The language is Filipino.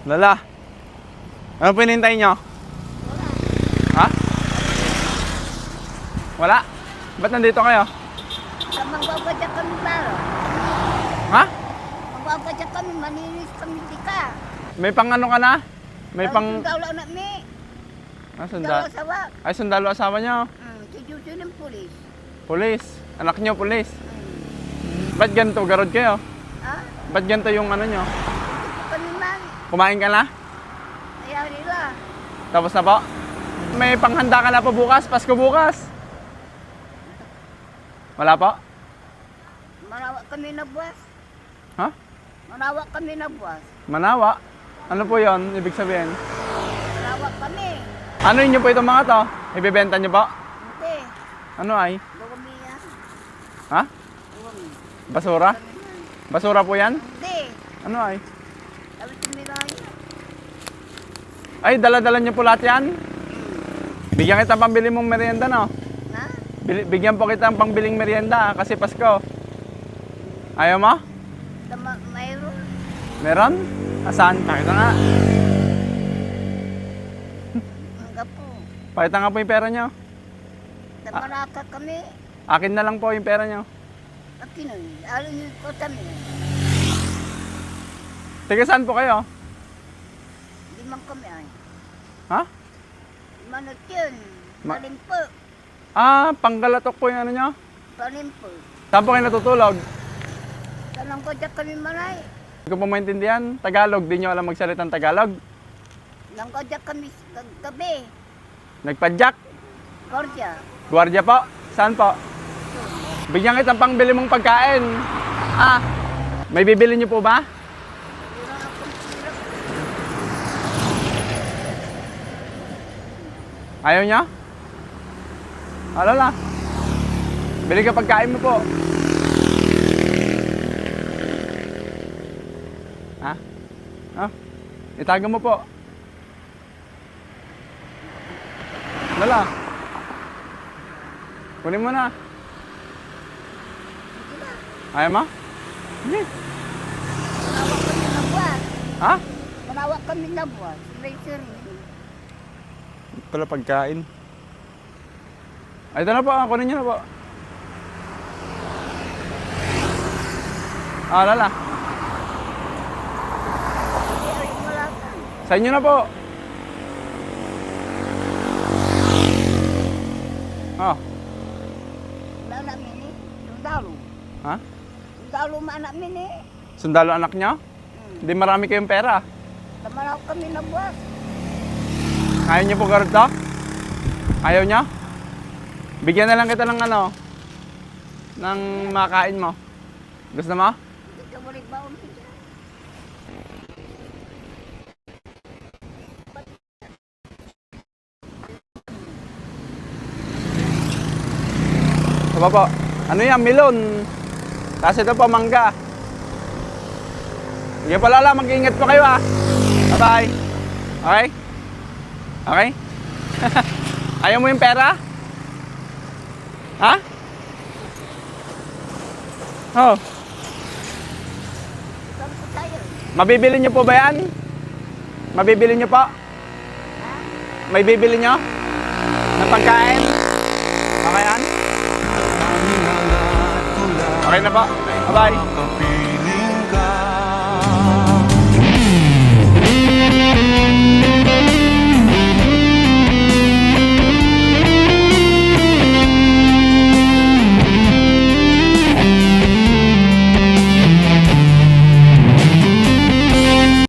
Lala, ano pinintay nyo? Ha? Wala? Ba't nandito kayo? Magbabadya kami baro. Ha? Magbabadya kami, maninis kami di ka. May pang ano ka na? May pang... Sundalo na mi. Ah, Sundalo sundalo. sawa. Ay, sundalo asawa nyo. Si Juso ng pulis. Pulis. Anak nyo, pulis. Ba't ganito? Garod kayo? Ha? Ba't ganito yung ano nyo? Ito kami man. Kumain ka na? Ayaw nila. Tapos na po? May panghanda ka na po bukas? Pasko bukas? Wala po? Manawa kami na buwas. Ha? Manawa kami na buwas. Manawa? Ano po yon? Ibig sabihin? Manawa kami. Ano inyo po itong mga to? Ibibenta nyo po? Hindi. Ano ay? Gawami yan. Ha? Gawami. Basura? Basura po yan? Hindi. Ano ay? Sabi tumiraya. Ay, dala-dala nyo po lahat yan? Bigyan kita pambili mong merienda, no? Ha? Bigyan po kita ng pangbiling merienda kasi Pasko. Ayaw mo? Mayroon. Meron? Asan? Pakita nga. Hangga po. Pakita nga po yung pera nyo. Damaraka kami. Akin na lang po yung pera nyo. Akin nun. Alin yung kota mi. Tiga saan po kayo? Limang kami ay. Ha? Manot yun. Palimpo. Ah, Panggalatok po yung ano nyo? Palimpo. Saan po kayo natutulog? Tanong ko dyan kami manay. Hindi ko po maintindihan. Tagalog, di nyo alam magsalitang Tagalog. Tanong ko dyan kami gabi. Nagpadyak. Gordia. Gwardiya po. Saan po? Bigyan kita pangbili mong pagkain. Ah, may bibili nyo po ba? Wala akong hirap. Ayaw nyo? Alala. Bili ka pagkain mo po. Ha? Ah, itago mo po. Alala. Kunin mo na. Ayaw mo? Hindi. Manawa kami na buwan. Ha? Manawa kami na buwan. Later. Pala pagkain. Ay, ito na po. Kunin nyo na po. Ah, lala. Wala ka. Sa inyo na po. Oh, Wala namin eh. Sundalo. ha? Sundalo maanak min eh. Sundalo anak nyo? Hindi marami kayong pera. Manawa kami na buwan. Ayaw nyo po garod to? Ayaw nyo? Bigyan na lang kita ng ano, ng makain mo. Gusto mo? Hindi ka balik baon siya. Ito po. Ano yan? Melon. Tapos ito po, mangga. Sige po lala, mag-iingat po kayo ah. Bye-bye. Okay? Okay? Ayaw mo yung pera? Ha? Oh. Saan po tayo? Mabibili nyo po ba yan? Mabibili nyo po? May bibili nyo? Na pagkain? Okay yan? Okay na po. Bye-bye.